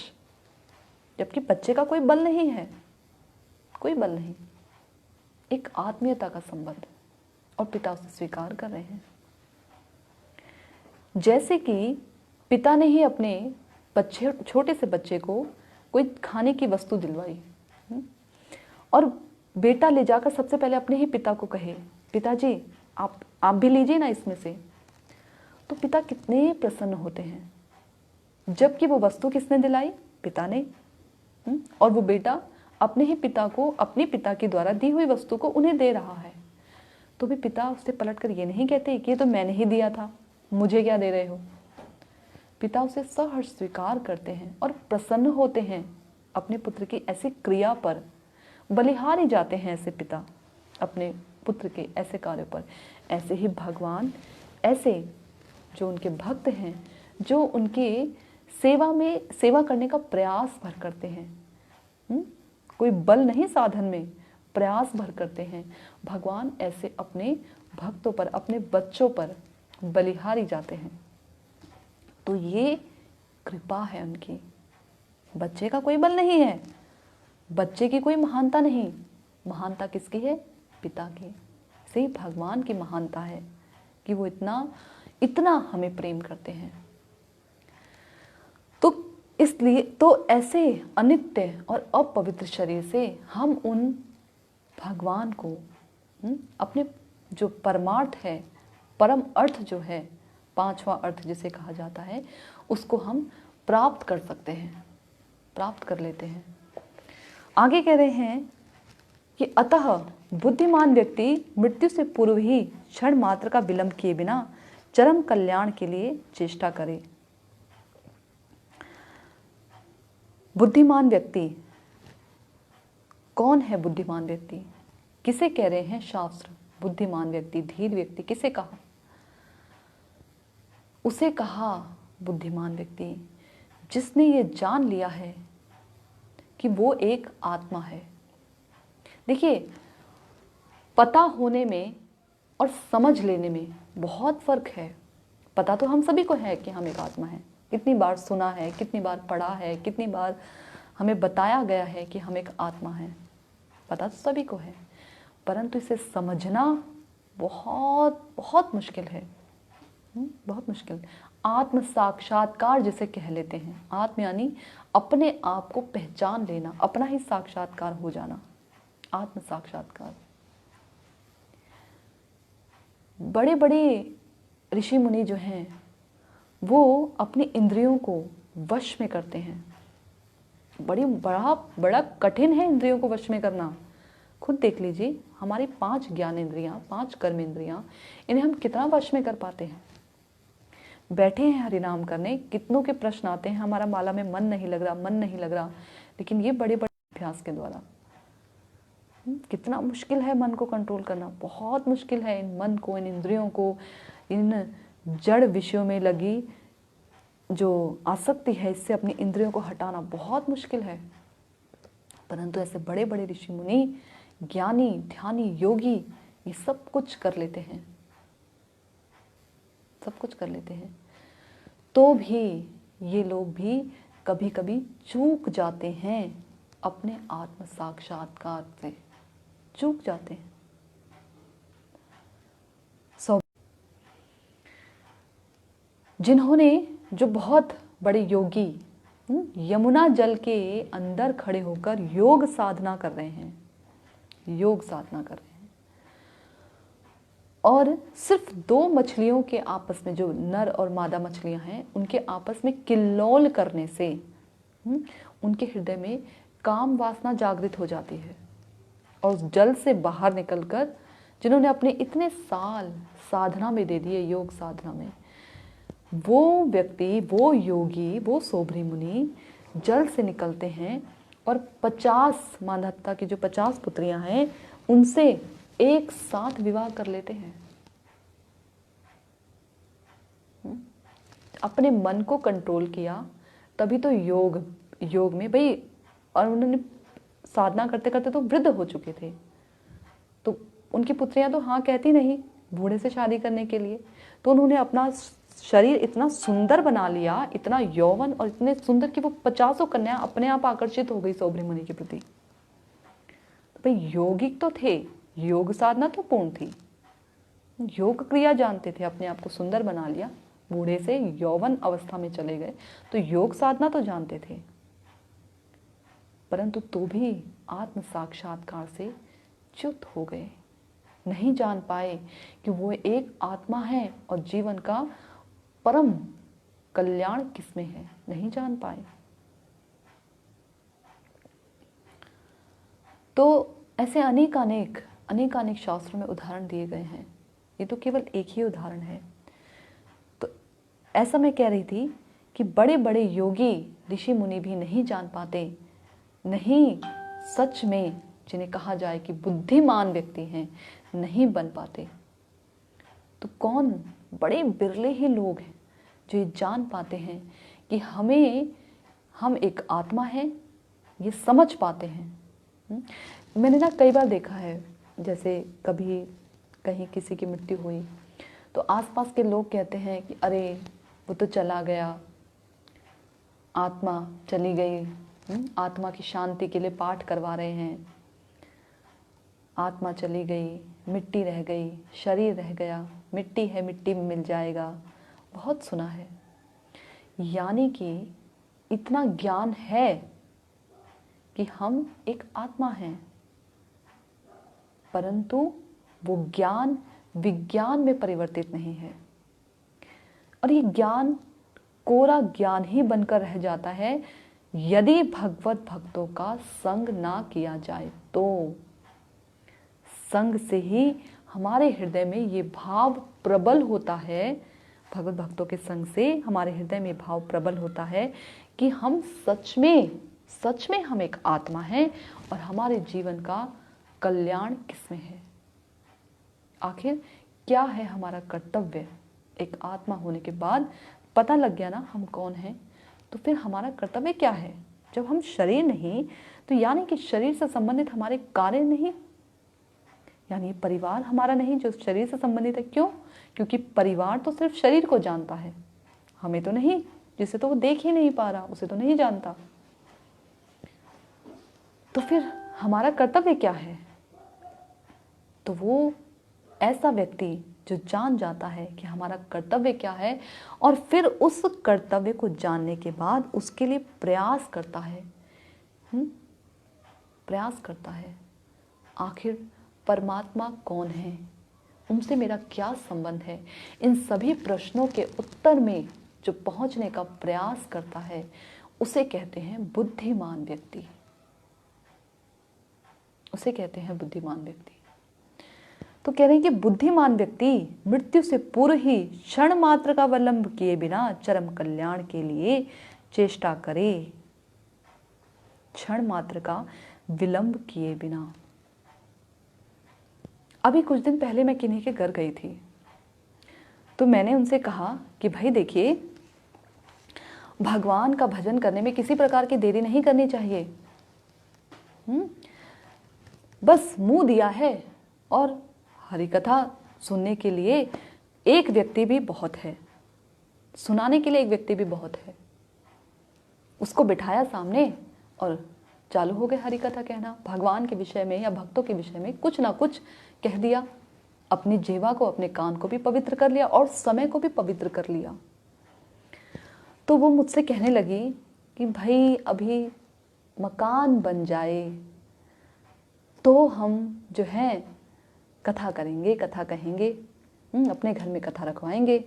जबकि बच्चे का कोई बल नहीं है, कोई बल नहीं, एक आत्मीयता का संबंध, और पिता उसे स्वीकार कर रहे हैं। जैसे कि पिता ने ही अपने छोटे से बच्चे को कोई खाने की वस्तु दिलवाई और बेटा ले जाकर सबसे पहले अपने ही पिता को कहे, पिताजी आप भी लीजिए ना इसमें से, तो पिता कितने प्रसन्न होते हैं। जबकि वो वस्तु किसने दिलाई? पिता ने। और वो बेटा अपने ही पिता को, अपने पिता के द्वारा दी हुई वस्तु को उन्हें दे रहा है, तो भी पिता उससे पलटकर ये नहीं कहते कि ये तो मैंने ही दिया था, मुझे क्या दे रहे हो। पिता उसे सहर्ष स्वीकार करते हैं और प्रसन्न होते हैं अपने पुत्र की ऐसी क्रिया पर, बलिहारी जाते हैं ऐसे पिता अपने पुत्र के ऐसे कार्यों पर। ऐसे ही भगवान, ऐसे जो उनके भक्त हैं, जो उनके सेवा करने का प्रयास भर करते हैं, कोई बल नहीं साधन में, प्रयास भर करते हैं, भगवान ऐसे अपने भक्तों पर, अपने बच्चों पर बलिहारी जाते हैं। तो ये कृपा है उनकी। बच्चे का कोई बल नहीं है, बच्चे की कोई महानता नहीं, महानता किसकी है? पिता की। से भगवान की महानता है कि वो इतना हमें प्रेम करते हैं। तो इसलिए तो ऐसे अनित्य और अपवित्र शरीर से हम उन भगवान को अपने जो परमार्थ है, परम अर्थ जो है, पांचवा अर्थ जिसे कहा जाता है, उसको हम प्राप्त कर सकते हैं, प्राप्त कर लेते हैं। आगे कह रहे हैं कि अतः बुद्धिमान व्यक्ति मृत्यु से पूर्व ही क्षण मात्र का विलंब किए बिना चरम कल्याण के लिए चेष्टा करे। बुद्धिमान व्यक्ति कौन है? बुद्धिमान व्यक्ति किसे कह रहे हैं शास्त्र? बुद्धिमान व्यक्ति, धीर व्यक्ति किसे कहा? उसे कहा बुद्धिमान व्यक्ति जिसने ये जान लिया है कि वो एक आत्मा है। देखिए, पता होने में और समझ लेने में बहुत फर्क है। पता तो हम सभी को है कि हम एक आत्मा है, कितनी बार सुना है, कितनी बार पढ़ा है, कितनी बार हमें बताया गया है कि हम एक आत्मा है, पता तो सभी को है, परंतु इसे समझना बहुत बहुत मुश्किल है, बहुत मुश्किल। आत्म साक्षात्कार जिसे कह लेते हैं, आत्म यानी अपने आप को पहचान लेना, अपना ही साक्षात्कार हो जाना, आत्म साक्षात्कार। बड़े बड़े ऋषि मुनि जो हैं वो अपनी इंद्रियों को वश में करते हैं। बड़ा कठिन है इंद्रियों को वश में करना। खुद देख लीजिए, हमारी 5 ज्ञान इंद्रियां, 5 कर्म इंद्रियां, इन्हें हम कितना वश में कर पाते हैं। बैठे हैं हरिनाम करने, कितनों के प्रश्न आते हैं, हमारा माला में मन नहीं लग रहा, लेकिन ये बड़े बड़े अभ्यास के द्वारा कितना मुश्किल है मन को कंट्रोल करना, बहुत मुश्किल है। इन मन को, इन इंद्रियों को, इन जड़ विषयों में लगी जो आसक्ति है, इससे अपनी इंद्रियों को हटाना बहुत मुश्किल है। परंतु ऐसे बड़े बड़े ऋषि मुनि, ज्ञानी, ध्यानी, योगी ये सब कुछ कर लेते हैं, सब कुछ कर लेते हैं। तो भी ये लोग भी कभी कभी चूक जाते हैं, अपने आत्म साक्षात्कार से चूक जाते हैं। जिन्होंने, जो बहुत बड़े योगी यमुना जल के अंदर खड़े होकर योग साधना कर रहे हैं, योग साधना कर रहे हैं, और सिर्फ 2 मछलियों के आपस में, जो नर और मादा मछलियां हैं, उनके आपस में किल्लौल करने से उनके हृदय में काम वासना जागृत हो जाती है। और उस जल से बाहर निकलकर, जिन्होंने अपने इतने साल साधना में दे दिए, योग साधना में, वो व्यक्ति, वो योगी, वो सोबरी मुनि जल से निकलते हैं और 50 मानवता की जो 50 पुत्रियां हैं, उनसे एक साथ विवाह कर लेते हैं। अपने मन को कंट्रोल किया, तभी तो योग में भाई, और उन्होंने साधना करते करते तो वृद्ध हो चुके थे, तो उनकी पुत्रियां तो हाँ कहती नहीं बूढ़े से शादी करने के लिए, तो उन्होंने अपना शरीर इतना सुंदर बना लिया, इतना यौवन और इतने सुंदर कि वो 50 कन्या अपने आप आकर्षित हो गई सोबरी मुनि के प्रति। तो भाई यौगिक तो थे, योग साधना तो पूर्ण थी, योग क्रिया जानते थे, अपने आप को सुंदर बना लिया, बूढ़े से यौवन अवस्था में चले गए, तो योग साधना तो जानते थे, परंतु तो भी आत्म साक्षात्कार से च्युत हो गए, नहीं जान पाए कि वो एक आत्मा है और जीवन का परम कल्याण किसमें है, नहीं जान पाए। तो ऐसे अनेक शास्त्रों में उदाहरण दिए गए हैं, ये तो केवल एक ही उदाहरण है। तो ऐसा मैं कह रही थी कि बड़े बड़े योगी ऋषि मुनि भी नहीं जान पाते, नहीं सच में जिन्हें कहा जाए कि बुद्धिमान व्यक्ति हैं, नहीं बन पाते। तो कौन, बड़े बिरले ही लोग हैं जो ये जान पाते हैं कि हम एक आत्मा हैं, ये समझ पाते हैं। मैंने ना कई बार देखा है, जैसे कभी कहीं किसी की मृत्यु हुई तो आसपास के लोग कहते हैं कि अरे वो तो चला गया, आत्मा चली गई, आत्मा की शांति के लिए पाठ करवा रहे हैं, आत्मा चली गई, मिट्टी रह गई, शरीर रह गया, मिट्टी है मिट्टी में मिल जाएगा, बहुत सुना है। यानी कि इतना ज्ञान है कि हम एक आत्मा हैं, परंतु वो ज्ञान विज्ञान में परिवर्तित नहीं है, और ये ज्ञान कोरा ज्ञान ही बनकर रह जाता है यदि भगवत भक्तों का संग ना किया जाए। तो संग से ही हमारे हृदय में ये भाव प्रबल होता है, भगवत भक्तों के संग से हमारे हृदय में भाव प्रबल होता है कि हम सच में हम एक आत्मा हैं और हमारे जीवन का कल्याण किसमें है, आखिर क्या है हमारा कर्तव्य। एक आत्मा होने के बाद पता लग गया ना हम कौन हैं, तो फिर हमारा कर्तव्य क्या है। जब हम शरीर नहीं, तो यानी कि शरीर से संबंधित हमारे कार्य नहीं, यानी परिवार हमारा नहीं जो शरीर से संबंधित है। क्यों? क्योंकि परिवार तो सिर्फ शरीर को जानता है, हमें तो नहीं, जिसे तो वो देख ही नहीं पा रहा उसे तो नहीं जानता। तो फिर हमारा कर्तव्य क्या है? तो वो ऐसा व्यक्ति जो जान जाता है कि हमारा कर्तव्य क्या है, और फिर उस कर्तव्य को जानने के बाद उसके लिए प्रयास करता है, प्रयास करता है। आखिर परमात्मा कौन है, उनसे मेरा क्या संबंध है, इन सभी प्रश्नों के उत्तर में जो पहुंचने का प्रयास करता है उसे कहते हैं बुद्धिमान व्यक्ति, उसे कहते हैं बुद्धिमान व्यक्ति। तो कह रहे हैं कि बुद्धिमान व्यक्ति मृत्यु से पूर्व ही क्षण मात्र का विलंब किए बिना चरम कल्याण के लिए चेष्टा करे, क्षण मात्र का विलंब किए बिना। अभी कुछ दिन पहले मैं किन्हीं के घर गई थी, तो मैंने उनसे कहा कि भाई देखिए, भगवान का भजन करने में किसी प्रकार की देरी नहीं करनी चाहिए। बस मुंह दिया है और हरि कथा सुनने के लिए एक व्यक्ति भी बहुत है, सुनाने के लिए एक व्यक्ति भी बहुत है। उसको बिठाया सामने और चालू हो गए हरि कथा कहना। भगवान के विषय में या भक्तों के विषय में कुछ ना कुछ कह दिया। अपनी जीवा को, अपने कान को भी पवित्र कर लिया और समय को भी पवित्र कर लिया। तो वो मुझसे कहने लगी कि भाई अभी मकान बन जाए तो हम जो है कथा करेंगे, कथा कहेंगे, अपने घर में कथा रखवाएंगे,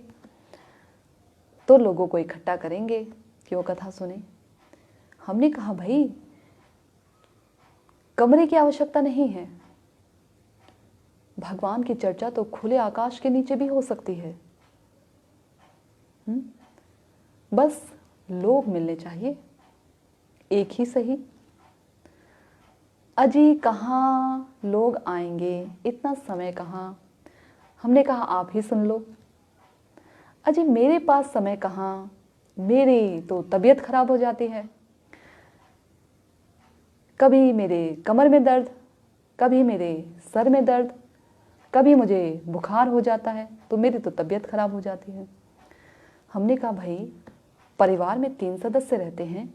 तो लोगों को इकट्ठा करेंगे कि वो कथा सुने। हमने कहा भाई कमरे की आवश्यकता नहीं है, भगवान की चर्चा तो खुले आकाश के नीचे भी हो सकती है। बस लोग मिलने चाहिए, एक ही सही। अजी कहाँ लोग आएंगे, इतना समय कहाँ। हमने कहा आप ही सुन लो। अजी मेरे पास समय कहाँ, मेरी तो तबीयत खराब हो जाती है, कभी मेरे कमर में दर्द, कभी मेरे सर में दर्द, कभी मुझे बुखार हो जाता है, तो मेरी तो तबीयत खराब हो जाती है। हमने कहा भाई परिवार में 3 सदस्य रहते हैं,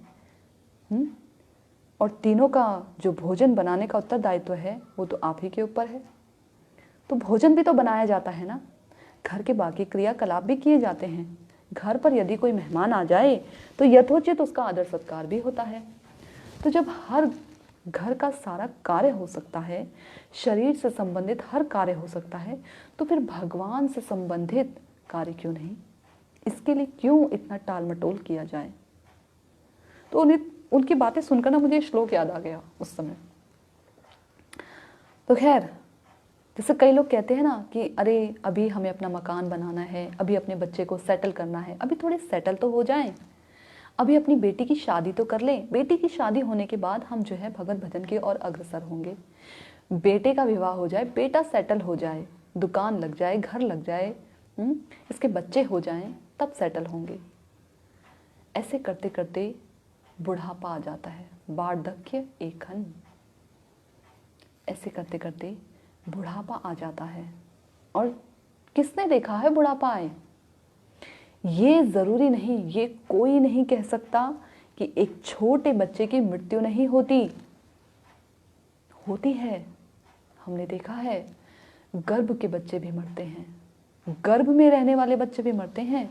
और तीनों का जो भोजन बनाने का उत्तरदायित्व है वो तो आप ही के ऊपर है। तो भोजन भी तो बनाया जाता है ना, घर के बाकी क्रियाकलाप भी किए जाते हैं। घर पर यदि कोई मेहमान आ जाए तो यथोचित उसका आदर सत्कार भी होता है। तो जब हर घर का सारा कार्य हो सकता है, शरीर से संबंधित हर कार्य हो सकता है, तो फिर भगवान से संबंधित कार्य क्यों नहीं? इसके लिए क्यों इतना टाल मटोल किया जाए? तो उनकी बातें सुनकर ना मुझे श्लोक याद आ गया उस समय। तो खैर, जैसे कई लोग कहते हैं ना कि अरे अभी हमें अपना मकान बनाना है, अभी अपने बच्चे को सेटल करना है, अभी थोड़े सेटल तो हो जाएं, अभी अपनी बेटी की शादी तो कर लें, बेटी की शादी होने के बाद हम जो है भगवत भजन की ओर अग्रसर होंगे। बेटे का विवाह हो जाए, बेटा सेटल हो जाए, दुकान लग जाए, घर लग जाए, इसके बच्चे हो जाएं, तब सेटल होंगे। ऐसे करते करते बुढ़ापा आ जाता है, वार्धक्य एखन। ऐसे करते करते बुढ़ापा आ जाता है। और किसने देखा है बुढ़ापा आए? ये ज़रूरी नहीं, ये कोई नहीं कह सकता कि एक छोटे बच्चे की मृत्यु नहीं होती, होती है। हमने देखा है गर्भ के बच्चे भी मरते हैं, गर्भ में रहने वाले बच्चे भी मरते हैं,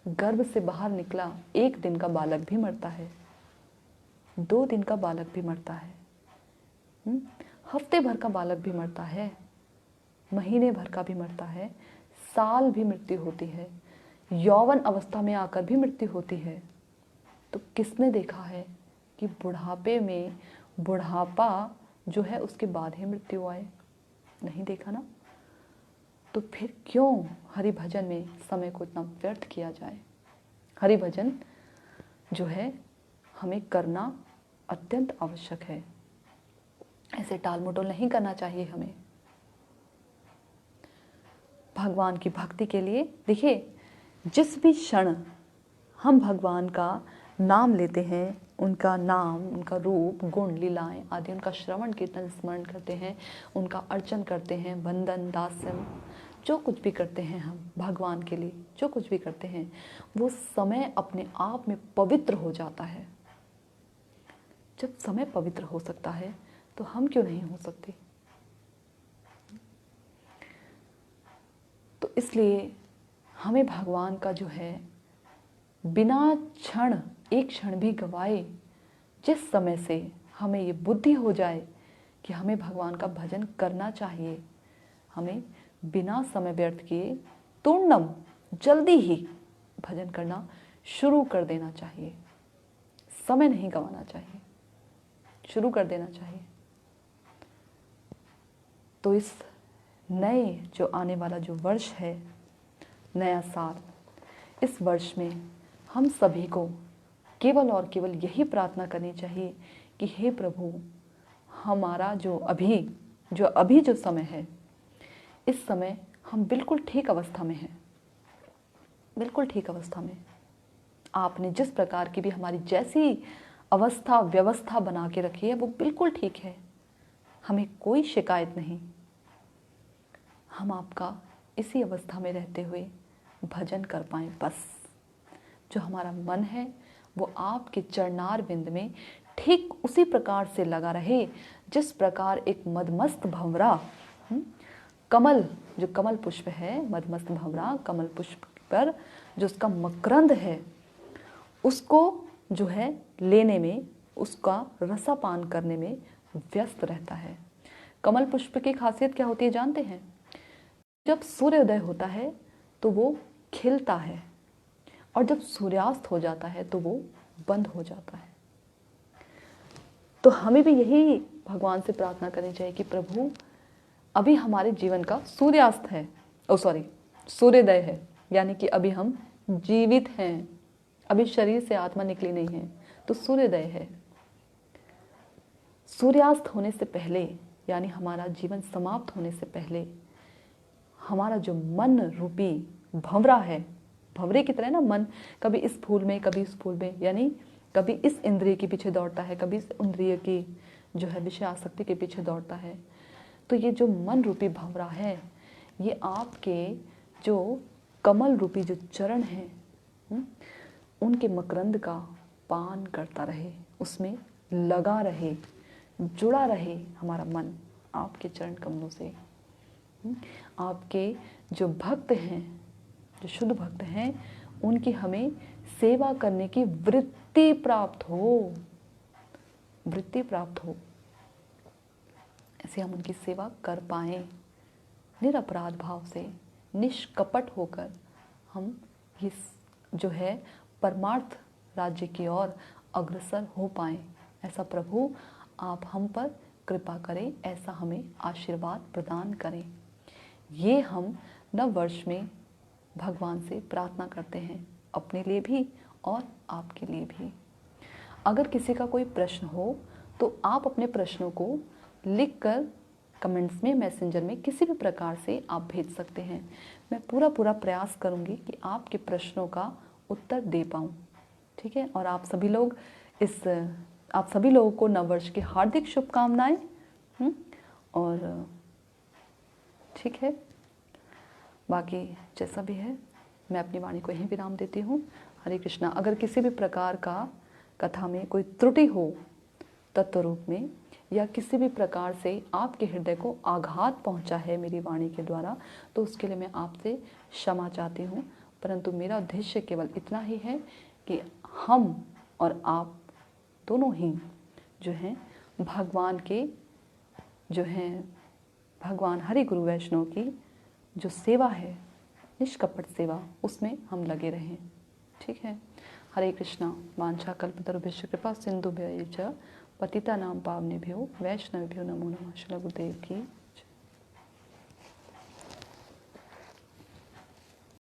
गर्भ से बाहर निकला 1 दिन का बालक भी मरता है, 2 दिन का बालक भी मरता है, हफ्ते भर का बालक भी मरता है, महीने भर का भी मरता है, साल भी मृत्यु होती है, यौवन अवस्था में आकर भी मृत्यु होती है। तो किसने देखा है कि बुढ़ापे में बुढ़ापा जो है उसके बाद ही मृत्यु आए? नहीं देखा ना। तो फिर क्यों हरि भजन में समय को इतना व्यर्थ किया जाए? हरि भजन जो है हमें करना अत्यंत आवश्यक है, ऐसे टाल मटोल नहीं करना चाहिए हमें। भगवान की भक्ति के लिए देखिए, जिस भी क्षण हम भगवान का नाम लेते हैं, उनका नाम, उनका रूप, गुण, लीलाएं आदि उनका श्रवण कीर्तन स्मरण करते हैं, उनका अर्चन करते हैं, वंदन दास्यम जो कुछ भी करते हैं हम भगवान के लिए, जो कुछ भी करते हैं, वो समय अपने आप में पवित्र हो जाता है। जब समय पवित्र हो सकता है तो हम क्यों नहीं हो सकते? तो इसलिए हमें भगवान का जो है बिना क्षण, एक क्षण भी गवाए, जिस समय से हमें ये बुद्धि हो जाए कि हमें भगवान का भजन करना चाहिए, हमें बिना समय व्यर्थ किए तूर्णम जल्दी ही भजन करना शुरू कर देना चाहिए। समय नहीं गंवाना चाहिए, शुरू कर देना चाहिए। तो इस नए जो आने वाला जो वर्ष है, नया साल, इस वर्ष में हम सभी को केवल और केवल यही प्रार्थना करनी चाहिए कि हे प्रभु, हमारा जो अभी जो समय है, इस समय हम बिल्कुल ठीक अवस्था में हैं, बिल्कुल ठीक अवस्था में। आपने जिस प्रकार की भी हमारी जैसी अवस्था व्यवस्था बना के रखी है वो बिल्कुल ठीक है, हमें कोई शिकायत नहीं। हम आपका इसी अवस्था में रहते हुए भजन कर पाएं, बस जो हमारा मन है वो आपके चरणार बिंद में ठीक उसी प्रकार से लगा रहे जिस प्रकार एक मदमस्त भंवरा कमल, जो कमल पुष्प है, मदमस्त भंवरा कमल पुष्प पर जो उसका मकरंद है उसको जो है लेने में, उसका रसापान करने में व्यस्त रहता है। कमल पुष्प की खासियत क्या होती है जानते हैं? जब सूर्योदय होता है तो वो खिलता है और जब सूर्यास्त हो जाता है तो वो बंद हो जाता है। तो हमें भी यही भगवान से प्रार्थना करनी चाहिए कि प्रभु अभी हमारे जीवन का सूर्यास्त है, सूर्योदय है, यानी कि अभी हम जीवित हैं, अभी शरीर से आत्मा निकली नहीं है, तो सूर्योदय है। सूर्यास्त होने से पहले, यानी हमारा जीवन समाप्त होने से पहले, हमारा जो मन रूपी भंवरा है, भंवरे की तरह ना मन कभी इस फूल में कभी इस फूल में, यानी कभी इस इंद्रिय के पीछे दौड़ता है, कभी इस इंद्रिय की जो है विषय आसक्ति के पीछे दौड़ता है। तो ये जो मन रूपी भंवरा है, ये आपके जो कमल रूपी जो चरण हैं उनके मकरंद का पान करता रहे, उसमें लगा रहे, जुड़ा रहे हमारा मन आपके चरण कमलों से। आपके जो भक्त हैं, जो शुद्ध भक्त हैं, उनकी हमें सेवा करने की वृत्ति प्राप्त हो, वृत्ति प्राप्त हो, ऐसे हम उनकी सेवा कर पाएं निरपराध भाव से, निष्कपट होकर हम इस जो है परमार्थ राज्य की ओर अग्रसर हो पाएं। ऐसा प्रभु आप हम पर कृपा करें, ऐसा हमें आशीर्वाद प्रदान करें। ये हम नव वर्ष में भगवान से प्रार्थना करते हैं, अपने लिए भी और आपके लिए भी। अगर किसी का कोई प्रश्न हो तो आप अपने प्रश्नों को लिखकर कमेंट्स में, मैसेंजर में किसी भी प्रकार से आप भेज सकते हैं। मैं पूरा प्रयास करूंगी कि आपके प्रश्नों का उत्तर दे पाऊँ, ठीक है। और आप सभी लोगों को नववर्ष की हार्दिक शुभकामनाएं। और ठीक है, बाकी जैसा भी है मैं अपनी वाणी को यहीं विराम देती हूँ। हरे कृष्णा। अगर किसी भी प्रकार का कथा में कोई त्रुटि हो तत्व रूप में, या किसी भी प्रकार से आपके हृदय को आघात पहुंचा है मेरी वाणी के द्वारा, तो उसके लिए मैं आपसे क्षमा चाहती हूँ। परंतु मेरा उद्देश्य केवल इतना ही है कि हम और आप दोनों ही जो हैं भगवान के जो हैं भगवान हरि गुरु वैष्णव की जो सेवा है, निष्कपट सेवा, उसमें हम लगे रहें, ठीक है। हरे कृष्णा। वांछा कल्पतरुभ्यश्च कृपा सिंधुभ्यश्च पतितानां पावनेभ्यो वैष्णवेभ्यो नमो नमः। श्रील गुरुदेव की